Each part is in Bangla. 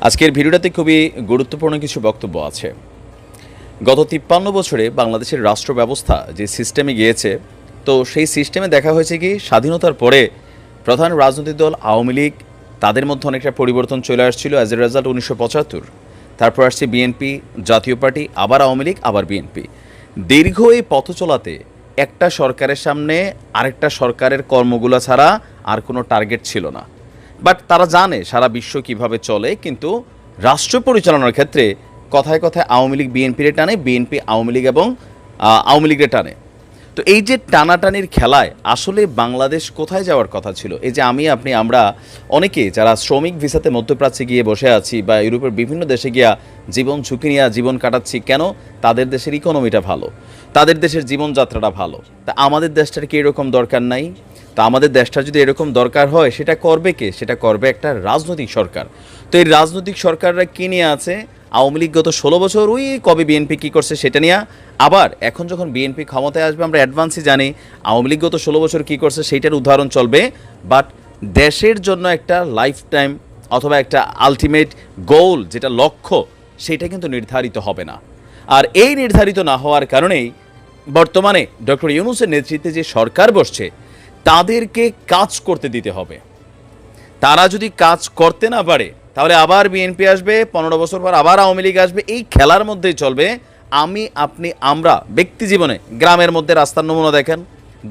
আজকের ভিডিওটাতে খুবই গুরুত্বপূর্ণ কিছু বক্তব্য আছে। গত ৫৩ বছরে বাংলাদেশের রাষ্ট্র ব্যবস্থা যে সিস্টেমে গিয়েছে, তো সেই সিস্টেমে দেখা হয়েছে কি স্বাধীনতার পরে প্রধান রাজনৈতিক দল আওয়ামী লীগ, তাদের মধ্যে অনেকটা পরিবর্তন চলে আসছিল। অ্যাজ এ রেজাল্ট ১৯৭৫, তারপর আসছে বিএনপি, জাতীয় পার্টি, আবার আওয়ামী লীগ, আবার বিএনপি। দীর্ঘ এই পথ চলাতে একটা সরকারের সামনে আরেকটা সরকারের কর্মগুলো ছাড়া আর কোনো টার্গেট ছিল না। বাট তারা জানে সারা বিশ্ব কিভাবে চলে, কিন্তু রাষ্ট্র পরিচালনার ক্ষেত্রে কথায় কথায় আওয়ামী লীগ বিএনপিরে টানে, বিএনপি আওয়ামী লীগ এবং আওয়ামী লীগের টানে। তো এই যে টানাটানির খেলায় আসলে বাংলাদেশ কোথায় যাওয়ার কথা ছিল? এই যে আমরা অনেকে যারা শ্রমিক ভিসাতে মধ্যপ্রাচ্যে গিয়ে বসে আছি বা ইউরোপের বিভিন্ন দেশে গিয়া জীবন ঝুঁকি নিয়ে জীবন কাটাচ্ছি, কেন? তাদের দেশের ইকোনমিটা ভালো, তাদের দেশের জীবনযাত্রাটা ভালো। তা আমাদের দেশটার কি এরকম দরকার নাই? তা আমাদের দেশটা যদি এরকম দরকার হয়, সেটা করবে কে? সেটা করবে একটা রাজনৈতিক সরকার। তো এই রাজনৈতিক সরকাররা কী নিয়ে আছে? আওয়ামী লীগ গত ১৬ বছর ওই কবে বিএনপি কী করছে সেটা নিয়ে, আবার এখন যখন বিএনপি ক্ষমতায় আসবে আমরা অ্যাডভান্সই জানি আওয়ামী লীগ গত ১৬ বছর কী করছে সেইটার উদাহরণ চলবে। বাট দেশের জন্য একটা লাইফ টাইম অথবা একটা আলটিমেট গোল, যেটা লক্ষ্য, সেটা কিন্তু নির্ধারিত হবে না। আর এই নির্ধারিত না হওয়ার কারণেই বর্তমানে ডক্টর ইউনূসের নেতৃত্বে যে সরকার বসছে, তাদেরকে কাজ করতে দিতে হবে। তারা যদি কাজ করতে না পারে, তাহলে আবার বিএনপি আসবে, ১৫ বছর পর আবার আওয়ামী লীগ আসবে। এই খেলার মধ্যেই চলবে। আমি, আপনি, আমরা ব্যক্তি জীবনে গ্রামের মধ্যে রাস্তার নমুনা দেখেন,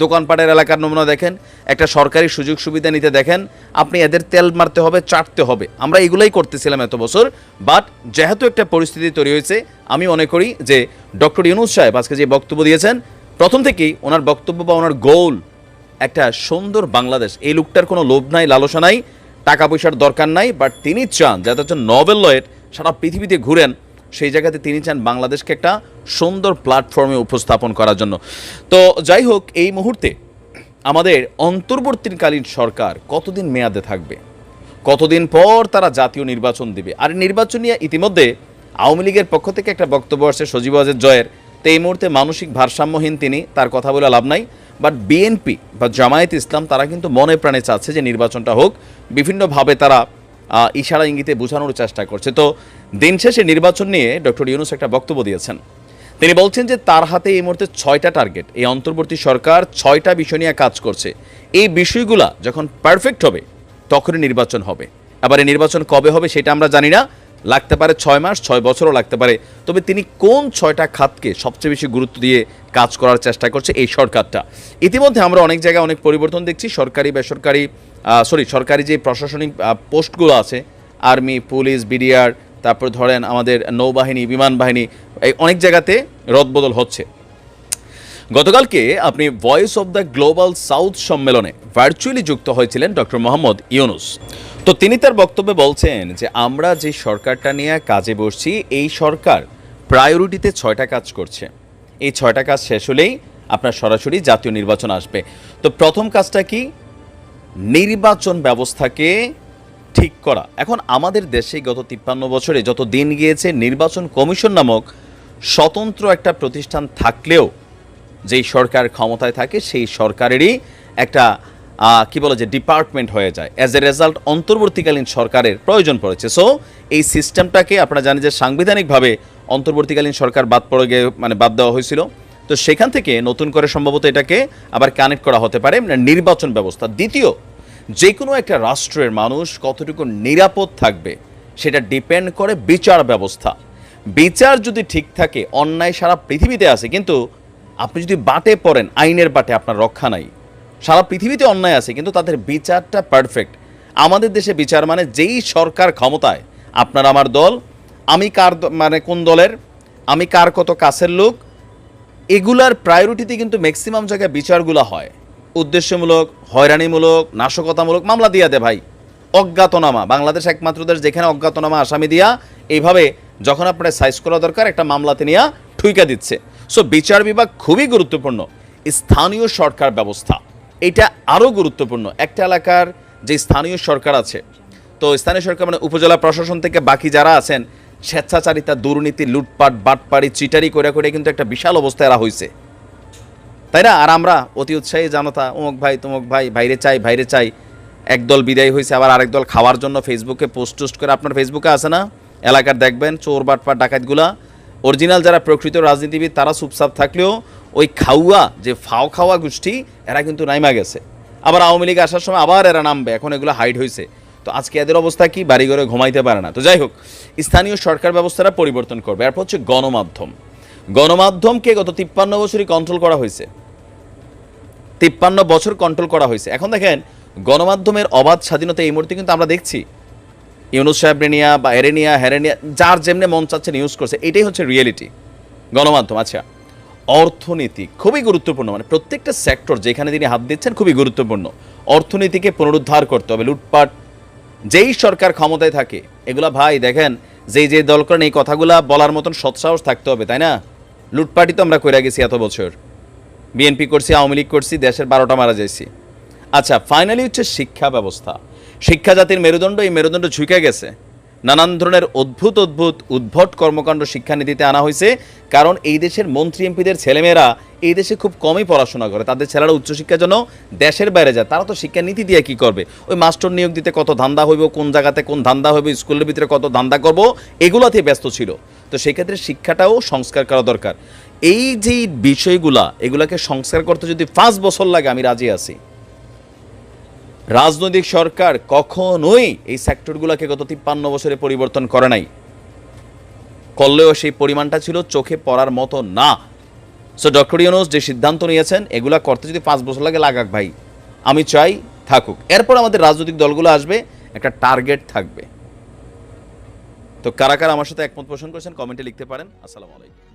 দোকানপাটের এলাকার নমুনা দেখেন, একটা সরকারি সুযোগ সুবিধা নিতে দেখেন, আপনি এদের তেল মারতে হবে, চাটতে হবে। আমরা এগুলাই করতেছিলাম এত বছর। বাট যেহেতু একটা পরিস্থিতি তৈরি হয়েছে, আমি মনে করি যে ডক্টর ইউনূস সাহেব আজকে যে বক্তব্য দিয়েছেন, প্রথম থেকেই ওনার বক্তব্য বা ওনার গোল একটা সুন্দর বাংলাদেশ। এই লোকটার কোনো লোভ নাই, লালসা নাই, টাকা পয়সার দরকার নাই। বাট তিনি চান যাতে হচ্ছে নোবেল লয়েট সারা পৃথিবীতে ঘুরেন, সেই জায়গাতে তিনি চান বাংলাদেশকে একটা সুন্দর প্ল্যাটফর্মে উপস্থাপন করার জন্য। তো যাই হোক, এই মুহূর্তে আমাদের অন্তর্বর্তীকালীন সরকার কতদিন মেয়াদে থাকবে, কতদিন পর তারা জাতীয় নির্বাচন দিবে। আর নির্বাচন নিয়ে ইতিমধ্যে আওয়ামী লীগের পক্ষ থেকে একটা বক্তব্য আসছে সজীব ওয়াজেদ জয়ের। তো এই মুহূর্তে মানসিক ভারসাম্যহীন তিনি, তার কথা বলে লাভ নাই। বাট বিএনপি বা জামায়াত ইসলাম তারা কিন্তু মনে প্রাণে চাচ্ছে যে নির্বাচনটা হোক। বিভিন্নভাবে তারা ইশারা ইঙ্গিতে বোঝানোর চেষ্টা করছে। তো দিন শেষে নির্বাচন নিয়ে ডক্টর ইউনূস একটা বক্তব্য দিয়েছেন। তিনি বলছেন যে তার হাতে এই মুহূর্তে ৬টা টার্গেট, এই অন্তর্বর্তী সরকার ৬টা বিষয় নিয়ে কাজ করছে। এই বিষয়গুলা যখন পারফেক্ট হবে তখনই নির্বাচন হবে। আবার এই নির্বাচন কবে হবে সেটা আমরা জানি না, লাগতে পারে ৬ মাস, ৬ বছরও লাগতে পারে। তবে তিনি কোন ৬টা খাতকে সবচেয়ে বেশি গুরুত্ব দিয়ে কাজ করার চেষ্টা করছে এই সরকারটা। ইতিমধ্যে আমরা অনেক জায়গায় অনেক পরিবর্তন দেখছি। সরকারি বেসরকারি সরকারি যে প্রশাসনিক পোস্টগুলো আছে, আর্মি, পুলিশ, বিডিআর, তারপর ধরেন আমাদের নৌবাহিনী, বিমান বাহিনী, এই অনেক জায়গাতে রদবদল হচ্ছে। গতকালকে আপনি voice of the global south সম্মেলনে ভার্চুয়ালি যুক্ত হয়েছিলেন ডক্টর মোহাম্মদ ইউনূস। তো তিনি তার বক্তব্যে বলছেন যে আমরা যে সরকারটা নিয়ে কাজে বসছি, এই সরকার প্রায়োরিটিতে ৬টা কাজ করছে। এই ৬টা কাজ শেষ হলেই আপনার সরাসরি জাতীয় নির্বাচন আসবে। তো প্রথম কাজটা কি? নির্বাচন ব্যবস্থাকে ঠিক করা। এখন আমাদের দেশে গত ৫৩ বছরে যত দিন গিয়েছে, নির্বাচন কমিশন নামক স্বতন্ত্র একটা প্রতিষ্ঠান থাকলেও যেই সরকার ক্ষমতায় থাকে সেই সরকারেরই একটা কি বলে যে ডিপার্টমেন্ট হয়ে যায়। অ্যাজ এ রেজাল্ট অন্তর্বর্তীকালীন সরকারের প্রয়োজন পড়েছে। সো এই সিস্টেমটাকে আপনারা জানেন যে সাংবিধানিকভাবে অন্তর্বর্তীকালীন সরকার বাদ দেওয়া হয়েছিল। তো সেখান থেকে নতুন করে সম্ভবত এটাকে আবার কানেক্ট করা হতে পারে নির্বাচন ব্যবস্থা। দ্বিতীয়, যে কোনো একটা রাষ্ট্রের মানুষ কতটুকু নিরাপদ থাকবে সেটা ডিপেন্ড করে বিচার ব্যবস্থা। বিচার যদি ঠিক থাকে, অন্যায় সারা পৃথিবীতে আছে, কিন্তু আপনি যদি বাটে পড়েন, আইনের বাটে আপনার রক্ষা নাই। সারা পৃথিবীতে অন্যায় আছে, কিন্তু তাদের বিচারটা পারফেক্ট। আমাদের দেশে বিচার মানে যেই সরকার ক্ষমতায়, আপনার আমার দল, আমি কার কোন দলের, আমি কার কত কাছের লোক, এগুলার প্রায়োরিটিতে কিন্তু ম্যাক্সিমাম জায়গায় বিচারগুলো হয় উদ্দেশ্যমূলক, হয়রানিমূলক, নাশকতামূলক মামলা দিয়া দে ভাই। অজ্ঞাতনামা, বাংলাদেশ একমাত্র দেশ যেখানে অজ্ঞাতনামা আসামি দিয়া এইভাবে যখন আপনার সাইজ করা দরকার একটা মামলাতে নিয়ে ঠুইকা দিচ্ছে। সো বিচার বিভাগ খুবই গুরুত্বপূর্ণ। স্থানীয় সরকার ব্যবস্থা এটা আরও গুরুত্বপূর্ণ। একটা এলাকার যে স্থানীয় সরকার আছে, তো স্থানীয় সরকার মানে উপজেলা প্রশাসন থেকে বাকি যারা আছেন, স্বেচ্ছাচারিতা, দুর্নীতি, লুটপাট, বাটপাড়ি, চিটারি করে কিন্তু একটা বিশাল অবস্থা এরা হয়েছে, তাই না? আর আমরা অতি উৎসাহী জনতা, অমুক ভাই তমুক ভাই, ভাইরে চাই ভাইরে চাই। একদল বিদায় হয়েছে, আবার আরেক দল খাওয়ার জন্য ফেসবুকে পোস্ট টোস্ট করে। আপনার ফেসবুকে আছে না এলাকার, দেখবেন চোর বাটপার ডাকাতগুলা, অরিজিনাল যারা প্রকৃত রাজনীতিবিদ তারা চুপচাপ থাকলেও ওই খাওয়া যে ফাও খাওয়া গোষ্ঠী এরা কিন্তু নাইমা গেছে। আবার আওয়ামী লীগ আসার সময় আবার এরা নামবে, এখন এগুলো হাইড হয়েছে। তো আজকে এদের অবস্থা কি, বাড়িঘরে ঘুমাইতে পারে না। তো যাই হোক, স্থানীয় সরকার ব্যবস্থাটা পরিবর্তন করবে। এরপর হচ্ছে গণমাধ্যম। গণমাধ্যমকে গত 53 বছরই কন্ট্রোল করা হয়েছে, 53 বছর কন্ট্রোল করা হয়েছে। এখন দেখেন গণমাধ্যমের অবাধ স্বাধীনতা এই মুহূর্তে কিন্তু আমরা দেখছি, ইউনুস সাহেব রেনিয়া বা এরেনিয়া হেরেনিয়া যার যেমনে মন চাচ্ছে নিউজ করছে, এটাই হচ্ছে রিয়েলিটি গণমাধ্যম। আচ্ছা, অর্থনীতি খুবই গুরুত্বপূর্ণ, মানে প্রত্যেকটা সেক্টর যেখানে তিনি হাত দিচ্ছেন খুবই গুরুত্বপূর্ণ। অর্থনীতিকে পুনরুদ্ধার করতে হবে। লুটপাট যেই সরকার ক্ষমতায় থাকে এগুলা ভাই দেখেন, যে দল করেন এই কথাগুলা বলার মতন সৎসাহস থাকতে হবে, তাই না? লুটপাটই তো আমরা কইরা গেছি এত বছর, বিএনপি করছি, আওয়ামী লীগ করছি, দেশের 12টা মারা যাইছি। আচ্ছা, ফাইনালি হচ্ছে শিক্ষা ব্যবস্থা। শিক্ষা জাতির মেরুদণ্ড, এই মেরুদণ্ড ঝুঁকে গেছে। নানান ধরনের উদ্ভট কর্মকাণ্ড শিক্ষানীতিতে আনা হয়েছে, কারণ এই দেশের মন্ত্রী এমপিদের ছেলেমেয়েরা এই দেশে খুব কমই পড়াশোনা করে। তাদের ছেলেরা উচ্চশিক্ষার জন্য দেশের বাইরে যায়, তারা তো শিক্ষানীতি দিয়ে কী করবে? ওই মাস্টার নিয়োগ দিতে কত ধান্দা হইব, কোন জায়গাতে কোন ধান্দা হইব, স্কুলের ভিতরে কত ধান্দা করব, এগুলাতে ব্যস্ত ছিল। তো সেক্ষেত্রে শিক্ষাটাও সংস্কার করা দরকার। এই যে বিষয়গুলা, এগুলাকে সংস্কার করতে যদি 5 বছর লাগে আমি রাজি আছি। রাজনৈতিক সরকার কখনোই এই সেক্টরগুলোকে গত 53 বছরে পরিবর্তন করে নাই, করলেও সেই পরিমাণটা ছিল চোখে পড়ার মতো না। সো ডক্টর ইউনূস যে সিদ্ধান্ত নিয়েছেন, এগুলা করতে যদি 5 বছর লাগে লাগাক ভাই, আমি চাই থাকুক। এরপর আমাদের রাজনৈতিক দলগুলো আসবে, একটা টার্গেট থাকবে। তো কারা কারা আমার সাথে একমত পোষণ করেছেন কমেন্টে লিখতে পারেন। আসসালামু আলাইকুম।